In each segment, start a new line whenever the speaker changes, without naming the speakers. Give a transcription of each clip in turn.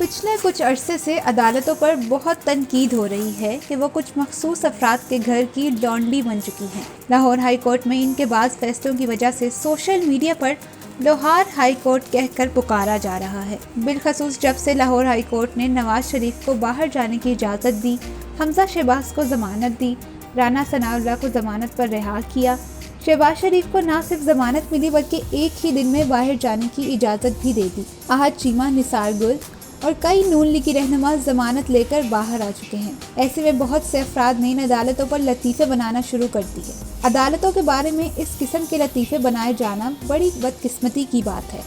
پچھلے کچھ عرصے سے عدالتوں پر بہت تنقید ہو رہی ہے کہ وہ کچھ مخصوص افراد کے گھر کی لانڈری بن چکی ہیں۔ لاہور ہائی کورٹ میں ان کے بعض فیصلوں کی وجہ سے سوشل میڈیا پر لوہار ہائی کورٹ کہہ کر پکارا جا رہا ہے۔ بالخصوص جب سے لاہور ہائی کورٹ نے نواز شریف کو باہر جانے کی اجازت دی، حمزہ شہباز کو ضمانت دی، رانا ثناءاللہ کو ضمانت پر رہا کیا، شہباز شریف کو نہ صرف ضمانت ملی بلکہ ایک ہی دن میں باہر جانے کی اجازت بھی دے دی۔ احد چیمہ، نثار گل اور کئی نون لیگی رہنما ضمانت لے کر باہر آ چکے ہیں۔ ایسے میں بہت سے افراد نے ان عدالتوں پر لطیفے بنانا شروع کر دی ہے۔ عدالتوں کے بارے میں اس قسم کے لطیفے بنائے جانا بڑی بدقسمتی کی بات ہے۔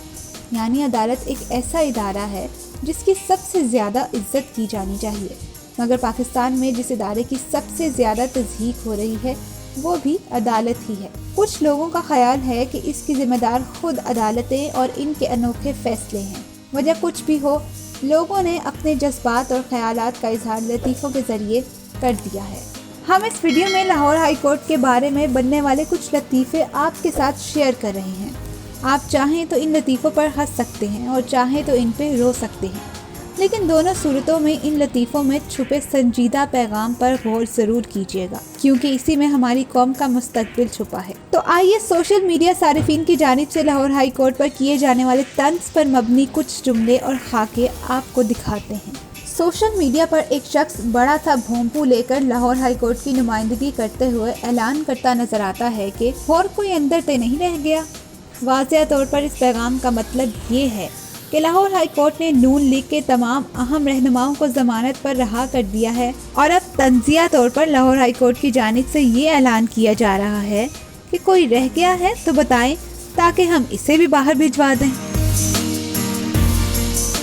یعنی عدالت ایک ایسا ادارہ ہے جس کی سب سے زیادہ عزت کی جانی چاہیے، مگر پاکستان میں جس ادارے کی سب سے زیادہ تضحیک ہو رہی ہے وہ بھی عدالت ہی ہے۔ کچھ لوگوں کا خیال ہے کہ اس کی ذمہ دار خود عدالتیں اور ان کے انوکھے فیصلے ہیں۔ وجہ کچھ بھی ہو، لوگوں نے اپنے جذبات اور خیالات کا اظہار لطیفوں کے ذریعے کر دیا ہے۔ ہم اس ویڈیو میں لاہور ہائی کورٹ کے بارے میں بننے والے کچھ لطیفے آپ کے ساتھ شیئر کر رہے ہیں۔ آپ چاہیں تو ان لطیفوں پر ہنس سکتے ہیں اور چاہیں تو ان پہ رو سکتے ہیں، لیکن دونوں صورتوں میں ان لطیفوں میں چھپے سنجیدہ پیغام پر غور ضرور کیجیے گا، کیونکہ اسی میں ہماری قوم کا مستقبل چھپا ہے۔ تو آئیے سوشل میڈیا صارفین کی جانب سے لاہور ہائی کورٹ پر کیے جانے والے طنز پر مبنی کچھ جملے اور خاکے آپ کو دکھاتے ہیں۔ سوشل میڈیا پر ایک شخص بڑا سا بھونپو لے کر لاہور ہائی کورٹ کی نمائندگی کرتے ہوئے اعلان کرتا نظر آتا ہے کہ اور کوئی اندر تے نہیں رہ گیا۔ واضح طور پر اس پیغام کا مطلب یہ ہے کہ لاہور ہائی کورٹ نے نون لیگ کے تمام اہم رہنماؤں کو ضمانت پر رہا کر دیا ہے، اور اب تنزیہ طور پر لاہور ہائی کورٹ کی جانب سے یہ اعلان کیا جا رہا ہے کہ کوئی رہ گیا ہے تو بتائیں تاکہ ہم اسے بھی باہر بھجوا دیں۔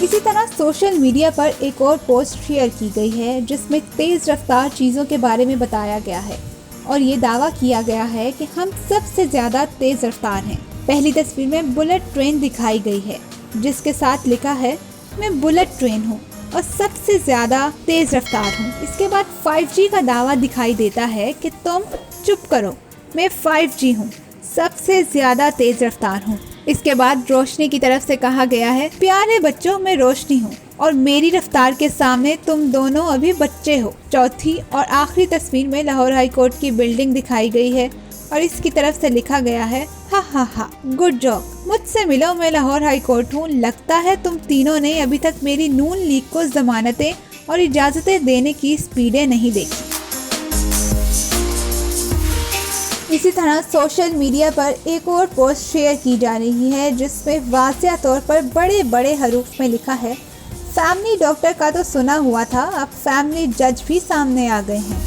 اسی طرح سوشل میڈیا پر ایک اور پوسٹ شیئر کی گئی ہے جس میں تیز رفتار چیزوں کے بارے میں بتایا گیا ہے اور یہ دعویٰ کیا گیا ہے کہ ہم سب سے زیادہ تیز رفتار ہیں۔ پہلی تصویر میں بلٹ ٹرین دکھائی گئی ہے جس کے ساتھ لکھا ہے میں بلٹ ٹرین ہوں اور سب سے زیادہ تیز رفتار ہوں۔ اس کے بعد 5G کا دعویٰ دکھائی دیتا ہے کہ تم چپ کرو، میں 5G ہوں، سب سے زیادہ تیز رفتار ہوں۔ اس کے بعد روشنی کی طرف سے کہا گیا ہے پیارے بچوں میں روشنی ہوں اور میری رفتار کے سامنے تم دونوں ابھی بچے ہو۔ چوتھی اور آخری تصویر میں لاہور ہائی کورٹ کی بلڈنگ دکھائی گئی ہے اور اس کی طرف سے لکھا گیا ہے ہا ہا ہا گڈ جاب، مجھ سے ملو، میں لاہور ہائی کورٹ ہوں، لگتا ہے تم تینوں نے ابھی تک میری نون لیگ کو ضمانتیں اور اجازتیں دینے کی سپیڈیں نہیں دیکھی۔ اسی طرح سوشل میڈیا پر ایک اور پوسٹ شیئر کی جا رہی ہے جس میں واضح طور پر بڑے بڑے حروف میں لکھا ہے فیملی ڈاکٹر کا تو سنا ہوا تھا، اب فیملی جج بھی سامنے آ گئے ہیں۔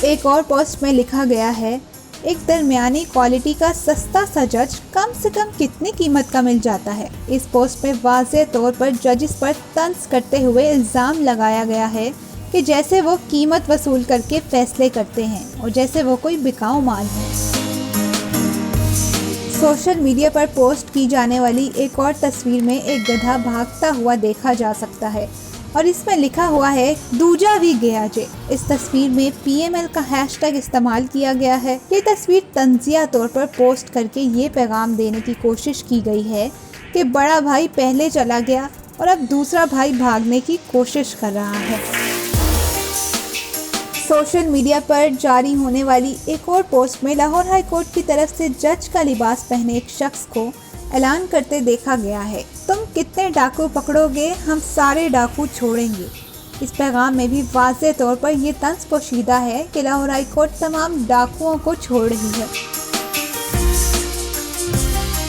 ایک اور پوسٹ میں لکھا گیا ہے ایک درمیانی کوالٹی کا سستا سا جج کم سے کم کتنی قیمت کا مل جاتا ہے۔ اس پوسٹ میں واضح طور پر ججز پر طنز کرتے ہوئے الزام لگایا گیا ہے کہ جیسے وہ قیمت وصول کر کے فیصلے کرتے ہیں اور جیسے وہ کوئی بکاؤ مال ہے۔ سوشل میڈیا پر پوسٹ کی جانے والی ایک اور تصویر میں ایک گدھا بھاگتا ہوا دیکھا جا سکتا ہے اور اس میں لکھا ہوا ہے دوجا بھی گیا جے۔ اس تصویر میں PML کا ہیش ٹیگ استعمال کیا گیا ہے۔ یہ تصویر طنزیہ طور پر پوسٹ کر کے یہ پیغام دینے کی کوشش کی گئی ہے کہ بڑا بھائی پہلے چلا گیا اور اب دوسرا بھائی بھاگنے کی کوشش کر رہا ہے۔ سوشل میڈیا پر جاری ہونے والی ایک اور پوسٹ میں لاہور ہائی کورٹ کی طرف سے جج کا لباس پہنے ایک شخص کو اعلان کرتے دیکھا گیا ہے تم کتنے ڈاکو پکڑو گے، ہم سارے ڈاکو چھوڑیں گے۔ اس پیغام میں بھی واضح طور پر یہ طنز پوشیدہ ہے کہ لاہور ہائی کورٹ تمام ڈاکوؤں کو چھوڑ رہی ہے۔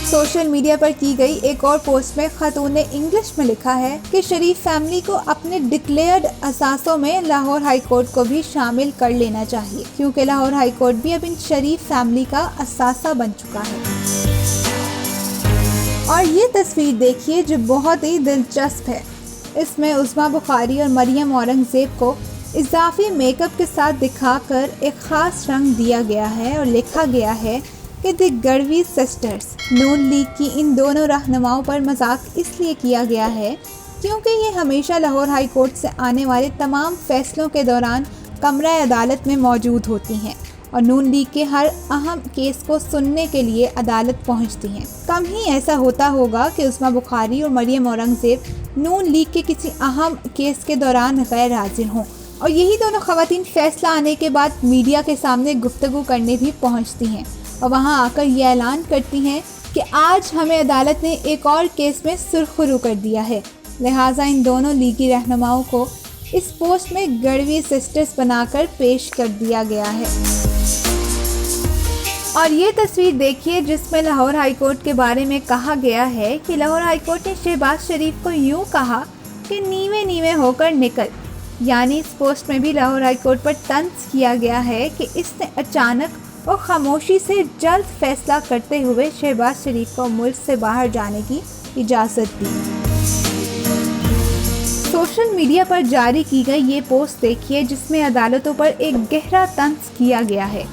سوشل میڈیا پر کی گئی ایک اور پوسٹ میں خاتون نے انگلش میں لکھا ہے کہ شریف فیملی کو اپنے ڈکلیئرڈ اثاثوں میں لاہور ہائی کورٹ کو بھی شامل کر لینا چاہیے، کیونکہ لاہور ہائی کورٹ بھی اب ان شریف فیملی کا اثاثہ بن چکا ہے۔ اور یہ تصویر دیکھیے جو بہت ہی دلچسپ ہے۔ اس میں عظمیٰ بخاری اور مریم اورنگزیب کو اضافی میک اپ کے ساتھ دکھا کر ایک خاص رنگ دیا گیا ہے اور لکھا گیا ہے کہ دی گڑھوی سسٹرز۔ نون لیگ کی ان دونوں رہنماؤں پر مذاق اس لیے کیا گیا ہے کیونکہ یہ ہمیشہ لاہور ہائی کورٹ سے آنے والے تمام فیصلوں کے دوران کمرہ عدالت میں موجود ہوتی ہیں اور نون لیگ کے ہر اہم کیس کو سننے کے لیے عدالت پہنچتی ہیں۔ کم ہی ایسا ہوتا ہوگا کہ عظمیٰ بخاری اور مریم اورنگزیب نون لیگ کے کسی اہم کیس کے دوران غیر حاضر ہوں، اور یہی دونوں خواتین فیصلہ آنے کے بعد میڈیا کے سامنے گفتگو کرنے بھی پہنچتی ہیں اور وہاں آ کر یہ اعلان کرتی ہیں کہ آج ہمیں عدالت نے ایک اور کیس میں سرخرو کر دیا ہے، لہٰذا ان دونوں لیگی رہنماؤں کو اس پوسٹ میں گڑوی سسٹرز بنا کر پیش کر دیا گیا ہے۔ اور یہ تصویر دیکھیے جس میں لاہور ہائی کورٹ کے بارے میں کہا گیا ہے کہ لاہور ہائی کورٹ نے شہباز شریف کو یوں کہا کہ نیوے نیوے ہو کر نکل، یعنی اس پوسٹ میں بھی لاہور ہائی کورٹ پر طنز کیا گیا ہے کہ اس نے اچانک اور خاموشی سے جلد فیصلہ کرتے ہوئے شہباز شریف کو ملک سے باہر جانے کی اجازت دی۔ سوشل میڈیا پر جاری کی گئی یہ پوسٹ دیکھیے جس میں عدالتوں پر ایک گہرا طنز کیا گیا ہے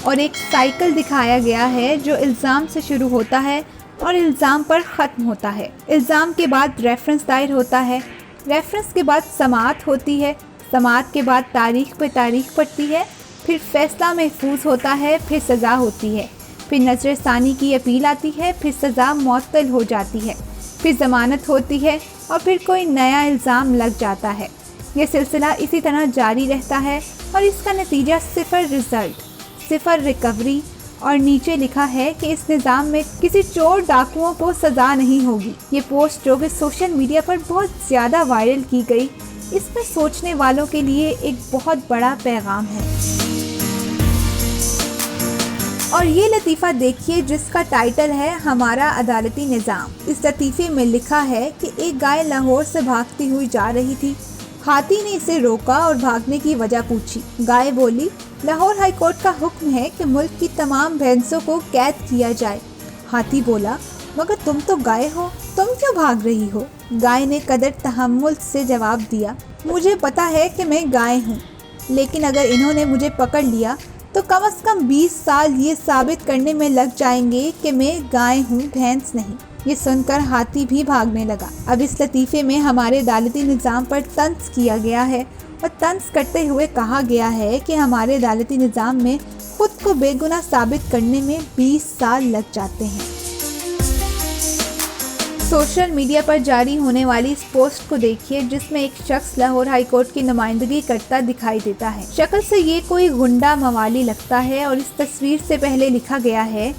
اور ایک سائیکل دکھایا گیا ہے جو الزام سے شروع ہوتا ہے اور الزام پر ختم ہوتا ہے۔ الزام کے بعد ریفرنس دائر ہوتا ہے، ریفرنس کے بعد سماعت ہوتی ہے، سماعت کے بعد تاریخ پہ تاریخ پڑتی ہے، پھر فیصلہ محفوظ ہوتا ہے، پھر سزا ہوتی ہے، پھر نظر ثانی کی اپیل آتی ہے، پھر سزا معطل ہو جاتی ہے، پھر ضمانت ہوتی ہے اور پھر کوئی نیا الزام لگ جاتا ہے۔ یہ سلسلہ اسی طرح جاری رہتا ہے اور اس کا نتیجہ صفر رزلٹ، صفر ریکوری، اور نیچے لکھا ہے کہ اس نظام میں کسی چور ڈاکوؤں کو سزا نہیں ہوگی۔ یہ پوسٹ جو کہ سوشل میڈیا پر بہت زیادہ وائرل کی گئی، اس میں سوچنے والوں کے لیے ایک بہت بڑا پیغام ہے۔ اور یہ لطیفہ دیکھیے جس کا ٹائٹل ہے ہمارا عدالتی نظام۔ اس لطیفے میں لکھا ہے کہ ایک گائے لاہور سے بھاگتی ہوئی جا رہی تھی، ہاتھی نے اسے روکا اور بھاگنے کی وجہ پوچھی۔ گائے بولی، لاہور ہائی کورٹ کا حکم ہے کہ ملک کی تمام بھینسوں کو قید کیا جائے۔ ہاتھی بولا، مگر تم تو گائے ہو، تم کیوں بھاگ رہی ہو؟ گائے نے قدر تحمل سے جواب دیا، مجھے پتا ہے کہ میں گائے ہوں، لیکن اگر انہوں نے مجھے پکڑ لیا تو کم از کم 20 سال یہ ثابت کرنے میں لگ جائیں گے کہ میں گائے ہوں، بھینس نہیں۔ یہ سن کر ہاتھی بھی بھاگنے لگا۔ اب اس لطیفے میں ہمارے عدالتی نظام پر طنز کیا گیا ہے اور طنز کرتے ہوئے کہا گیا ہے کہ ہمارے عدالتی نظام میں خود کو بے گناہ ثابت کرنے میں 20 سال لگ جاتے ہیں۔ سوشل میڈیا پر جاری ہونے والی اس پوسٹ کو دیکھیے جس میں ایک شخص لاہور ہائی کورٹ کی نمائندگی کرتا دکھائی دیتا ہے۔ شکل سے یہ کوئی غنڈہ موالی لگتا ہے اور اس تصویر سے پہلے لکھا گیا ہے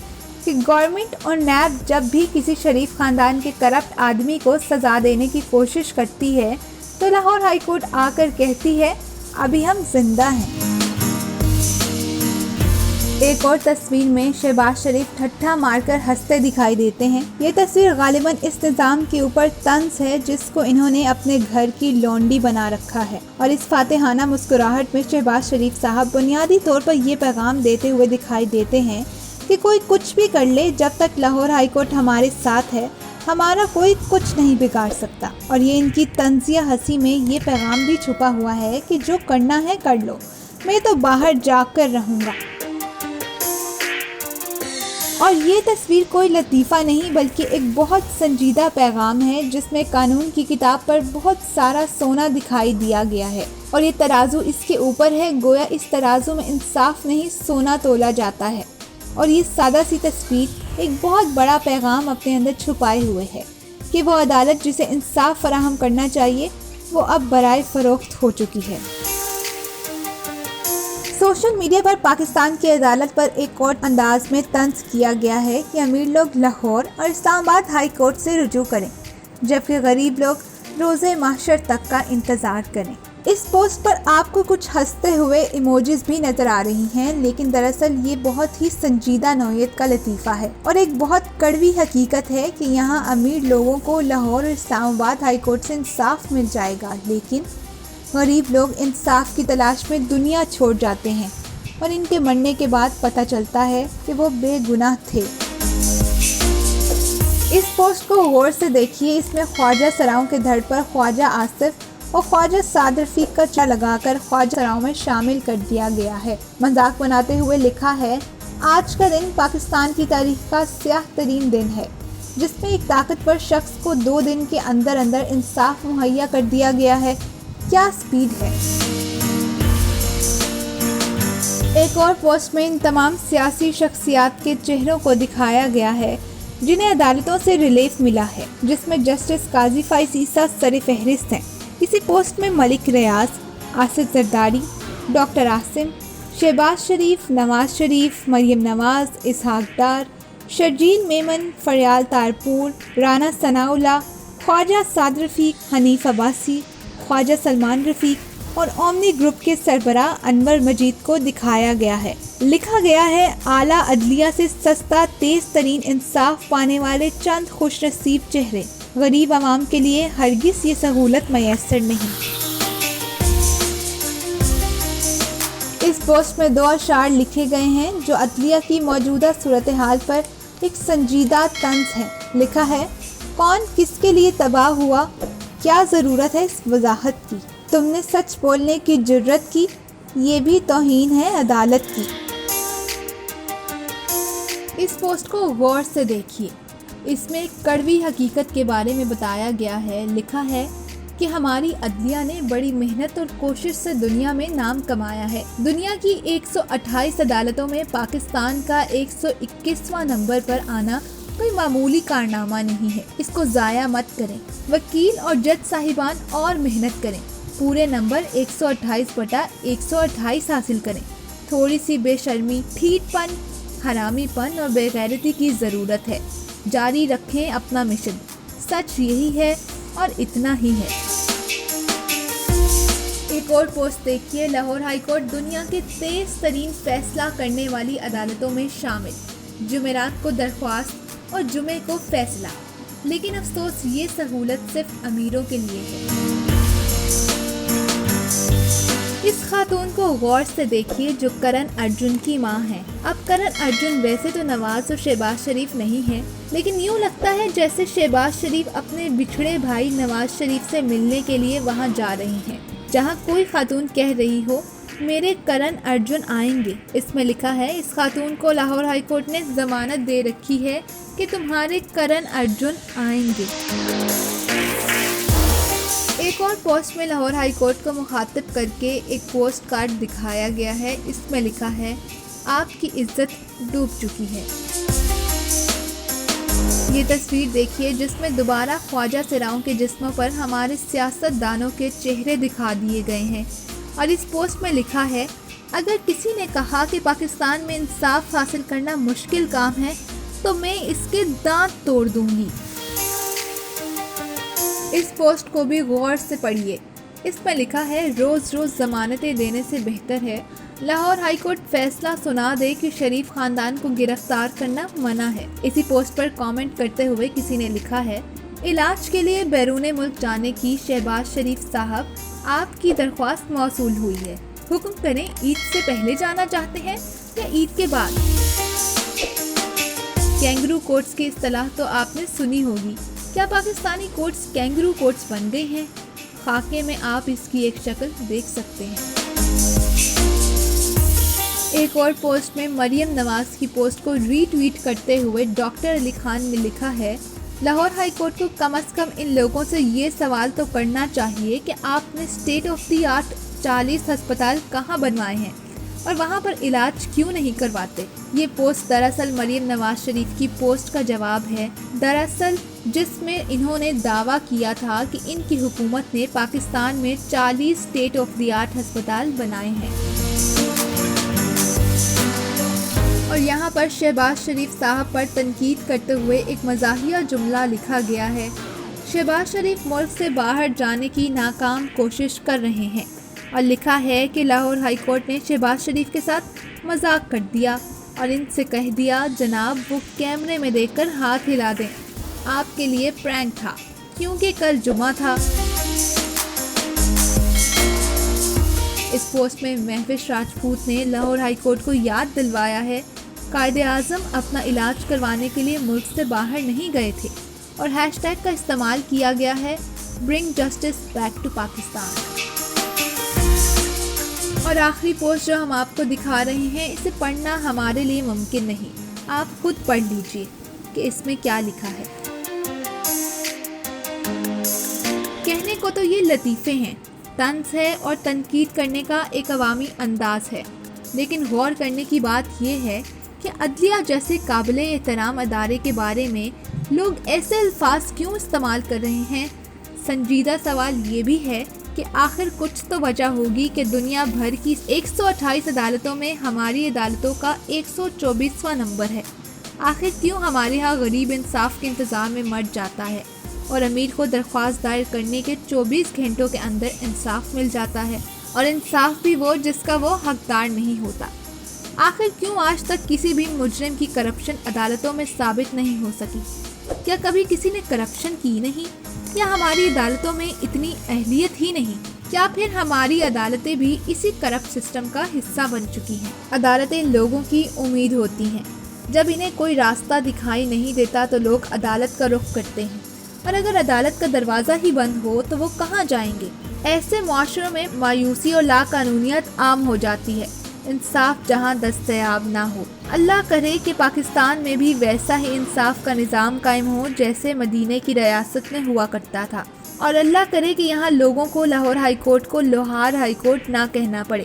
کہ گورنمنٹ اور نیب جب بھی کسی شریف خاندان کے کرپٹ آدمی کو سزا دینے کی کوشش کرتی ہے تو لاہور ہائی کورٹ آ کر کہتی ہے ابھی ہم زندہ ہیں۔ ایک اور تصویر میں شہباز شریف ٹھٹھا مار کر ہنستے دکھائی دیتے ہیں۔ یہ تصویر غالباً اس نظام کے اوپر طنز ہے جس کو انہوں نے اپنے گھر کی لونڈی بنا رکھا ہے، اور اس فاتحانہ مسکراہٹ میں شہباز شریف صاحب بنیادی طور پر یہ پیغام دیتے ہوئے دکھائی دیتے ہیں کہ کوئی کچھ بھی کر لے، جب تک لاہور ہائی کورٹ ہمارے ساتھ ہے ہمارا کوئی کچھ نہیں بگاڑ سکتا۔ اور یہ ان کی طنزیہ ہنسی میں یہ پیغام بھی چھپا ہوا ہے کہ جو کرنا ہے کر لو، میں تو باہر جا کر رہوں گا۔ اور یہ تصویر کوئی لطیفہ نہیں بلکہ ایک بہت سنجیدہ پیغام ہے جس میں قانون کی کتاب پر بہت سارا سونا دکھائی دیا گیا ہے، اور یہ ترازو اس کے اوپر ہے، گویا اس ترازو میں انصاف نہیں سونا تولا جاتا ہے۔ اور یہ سادہ سی تصویر ایک بہت بڑا پیغام اپنے اندر چھپائے ہوئے ہے کہ وہ عدالت جسے انصاف فراہم کرنا چاہیے وہ اب برائے فروخت ہو چکی ہے۔ سوشل میڈیا پر پاکستان کی عدالت پر ایک اور انداز میں طنز کیا گیا ہے کہ امیر لوگ لاہور اور اسلام آباد ہائی کورٹ سے رجوع کریں جبکہ غریب لوگ روز محشر تک کا انتظار کریں۔ اس پوسٹ پر آپ کو کچھ ہنستے ہوئے ایموجیز بھی نظر آ رہی ہیں، لیکن دراصل یہ بہت ہی سنجیدہ نوعیت کا لطیفہ ہے اور ایک بہت کڑوی حقیقت ہے کہ یہاں امیر لوگوں کو لاہور اور اسلام آباد ہائی کورٹ سے انصاف مل جائے گا، لیکن غریب لوگ انصاف کی تلاش میں دنیا چھوڑ جاتے ہیں اور ان کے مرنے کے بعد پتہ چلتا ہے کہ وہ بے گناہ تھے۔ اس پوسٹ کو غور سے دیکھیے، اس میں خواجہ سراؤں کے دھڑ پر خواجہ آصف اور خواجہ سعد رفیق کا چا لگا کر خواجہ سراؤں میں شامل کر دیا گیا ہے۔ مذاق بناتے ہوئے لکھا ہے، آج کا دن پاکستان کی تاریخ کا سیاہ ترین دن ہے جس میں ایک طاقتور شخص کو 2 دن کے اندر انصاف مہیا کر دیا گیا ہے۔ کیا سپیڈ ہے! ایک اور پوسٹ میں ان تمام سیاسی شخصیات کے چہروں کو دکھایا گیا ہے جنہیں عدالتوں سے ریلیف ملا ہے، جس میں جسٹس قاضی فائز عیسیٰ سر فہرست ہیں۔ اسی پوسٹ میں ملک ریاض، آصف زرداری، ڈاکٹر عاصم، شہباز شریف، نواز شریف، مریم نواز، اسحاق ڈار، شرجیل میمن، فریال تارپور، رانا ثناء اللہ، خواجہ سعد رفیق، حنیف عباسی، خواجہ سلمان رفیق اور اومنی گروپ کے سربراہ انور مجید کو دکھایا گیا ہے۔ لکھا گیا ہے اعلیٰ عدلیہ سے سستا تیز ترین انصاف پانے والے چند خوش نصیب چہرے، غریب عوام کے لیے ہرگز یہ سہولت میسر نہیں۔ اس پوسٹ میں 2 اشعار لکھے گئے ہیں جو عدلیہ کی موجودہ صورتحال پر ایک سنجیدہ طنز ہے۔ لکھا ہے، کون کس کے لیے تباہ ہوا، کیا ضرورت ہے اس وضاحت کی، تم نے سچ بولنے کی جرت کی، یہ بھی توہین ہے عدالت کی۔ اس پوسٹ کو غور سے دیکھیے، اس میں ایک کڑوی حقیقت کے بارے میں بتایا گیا ہے۔ لکھا ہے کہ ہماری عدلیہ نے بڑی محنت اور کوشش سے دنیا میں نام کمایا ہے۔ دنیا کی 128 عدالتوں میں پاکستان کا 121واں نمبر پر آنا کوئی معمولی کارنامہ نہیں ہے، اس کو ضائع مت کریں۔ وکیل اور جج صاحبان اور محنت کریں، پورے نمبر 128/128 حاصل کریں۔ تھوڑی سی بے شرمی، ٹھیٹ پن، حرامی پن اور بے غیرتی کی ضرورت ہے۔ جاری رکھیں اپنا مشن، سچ یہی ہے اور اتنا ہی ہے۔ ایک اور پوسٹ دیکھیے، لاہور ہائی کورٹ دنیا کے تیز ترین فیصلہ کرنے والی عدالتوں میں شامل، جمعرات کو درخواست اور جمعے کو فیصلہ، لیکن افسوس یہ سہولت صرف امیروں کے لیے ہے۔ اس خاتون کو غور سے دیکھیے جو کرن ارجن کی ماں ہے۔ اب کرن ارجن ویسے تو نواز اور شہباز شریف نہیں ہیں، لیکن یوں لگتا ہے جیسے شہباز شریف اپنے بچھڑے بھائی نواز شریف سے ملنے کے لیے وہاں جا رہی ہیں، جہاں کوئی خاتون کہہ رہی ہو میرے کرن ارجن آئیں گے۔ اس میں لکھا ہے اس خاتون کو لاہور ہائی کورٹ نے ضمانت دے رکھی ہے کہ تمہارے کرن ارجن آئیں گے۔ ایک اور پوسٹ میں لاہور ہائی کورٹ کو مخاطب کر کے ایک پوسٹ کارڈ دکھایا گیا ہے۔ اس میں لکھا ہے آپ کی عزت ڈوب چکی ہے۔ یہ تصویر دیکھیے جس میں دوبارہ خواجہ سراؤں کے جسموں پر ہمارے سیاست دانوں کے چہرے دکھا دیے گئے ہیں، اور اس پوسٹ میں لکھا ہے اگر کسی نے کہا کہ پاکستان میں انصاف حاصل کرنا مشکل کام ہے تو میں اس کے دانت توڑ دوں گی۔ اس پوسٹ کو بھی غور سے پڑھیے، اس میں لکھا ہے روز روز ضمانتیں دینے سے بہتر ہے لاہور ہائی کورٹ فیصلہ سنا دے کہ شریف خاندان کو گرفتار کرنا منع ہے۔ اسی پوسٹ پر کامنٹ کرتے ہوئے کسی نے لکھا ہے علاج کے لیے بیرون ملک جانے کی شہباز شریف صاحب آپ کی درخواست موصول ہوئی ہے، حکم کریں عید سے پہلے جانا چاہتے ہیں یا عید کے بعد۔ کینگرو کورٹس کی اصطلاح تو آپ نے سنی ہوگی، کیا پاکستانی کورٹس کینگرو کورٹس بن گئے ہیں؟ خاکے میں آپ اس کی ایک شکل دیکھ سکتے ہیں۔ ایک اور پوسٹ میں مریم نواز کی پوسٹ کو ری ٹویٹ کرتے ہوئے ڈاکٹر علی خان نے لکھا ہے لاہور ہائی کورٹ کو کم از کم ان لوگوں سے یہ سوال تو کرنا چاہیے کہ آپ نے اسٹیٹ آف دی آرٹ 40 ہسپتال کہاں بنوائے ہیں اور وہاں پر علاج کیوں نہیں کرواتے۔ یہ پوسٹ دراصل مریم نواز شریف کی پوسٹ کا جواب ہے، دراصل جس میں انہوں نے دعویٰ کیا تھا کہ ان کی حکومت نے پاکستان میں 40 اسٹیٹ آف دی آرٹ ہسپتال بنائے ہیں۔ اور یہاں پر شہباز شریف صاحب پر تنقید کرتے ہوئے ایک مزاحیہ جملہ لکھا گیا ہے، شہباز شریف ملک سے باہر جانے کی ناکام کوشش کر رہے ہیں، اور لکھا ہے کہ لاہور ہائی کورٹ نے شہباز شریف کے ساتھ مذاق کر دیا اور ان سے کہہ دیا جناب وہ کیمرے میں دیکھ کر ہاتھ ہلا دیں، آپ کے لیے پرینک تھا کیونکہ کل جمعہ تھا۔ اس پوسٹ میں محوش راجپوت نے لاہور ہائی کورٹ کو یاد دلوایا ہے قائد اعظم اپنا علاج کروانے کے لیے ملک سے باہر نہیں گئے تھے، اور ہیش ٹیگ کا استعمال کیا گیا ہے برنگ جسٹس بیک ٹو پاکستان۔ اور آخری پوسٹ جو ہم آپ کو دکھا رہے ہیں اسے پڑھنا ہمارے لیے ممکن نہیں، آپ خود پڑھ لیجئے کہ اس میں کیا لکھا ہے۔ کہنے کو تو یہ لطیفے ہیں، طنز ہے اور تنقید کرنے کا ایک عوامی انداز ہے، لیکن غور کرنے کی بات یہ ہے کہ عدلیہ جیسے قابل احترام ادارے کے بارے میں لوگ ایسے الفاظ کیوں استعمال کر رہے ہیں؟ سنجیدہ سوال یہ بھی ہے کہ آخر کچھ تو وجہ ہوگی کہ دنیا بھر کی 128 عدالتوں میں ہماری عدالتوں کا 124واں نمبر ہے۔ آخر کیوں ہمارے ہاں غریب انصاف کے انتظار میں مر جاتا ہے اور امیر کو درخواست دائر کرنے کے 24 گھنٹوں کے اندر انصاف مل جاتا ہے، اور انصاف بھی وہ جس کا وہ حقدار نہیں ہوتا؟ آخر کیوں آج تک کسی بھی مجرم کی کرپشن عدالتوں میں ثابت نہیں ہو سکی؟ کیا کبھی کسی نے کرپشن کی نہیں، یا ہماری عدالتوں میں اتنی اہلیت ہی نہیں؟ کیا پھر ہماری عدالتیں بھی اسی کرپٹ سسٹم کا حصہ بن چکی ہیں؟ عدالتیں لوگوں کی امید ہوتی ہیں۔ جب انہیں کوئی راستہ دکھائی نہیں دیتا تو لوگ عدالت کا رخ کرتے ہیں، اور اگر عدالت کا دروازہ ہی بند ہو تو وہ کہاں جائیں گے؟ ایسے معاشروں میں مایوسی اور لا قانونیت عام ہو جاتی ہے، انصاف جہاں دستیاب نہ ہو۔ اللہ کرے کہ پاکستان میں بھی ویسا ہی انصاف کا نظام قائم ہو جیسے مدینہ کی ریاست میں ہوا کرتا تھا، اور اللہ کرے کہ یہاں لوگوں کو لاہور ہائی کورٹ کو لوہار ہائی کورٹ نہ کہنا پڑے۔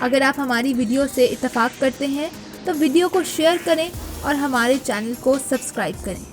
اگر آپ ہماری ویڈیو سے اتفاق کرتے ہیں تو ویڈیو کو شیئر کریں اور ہمارے چینل کو سبسکرائب کریں۔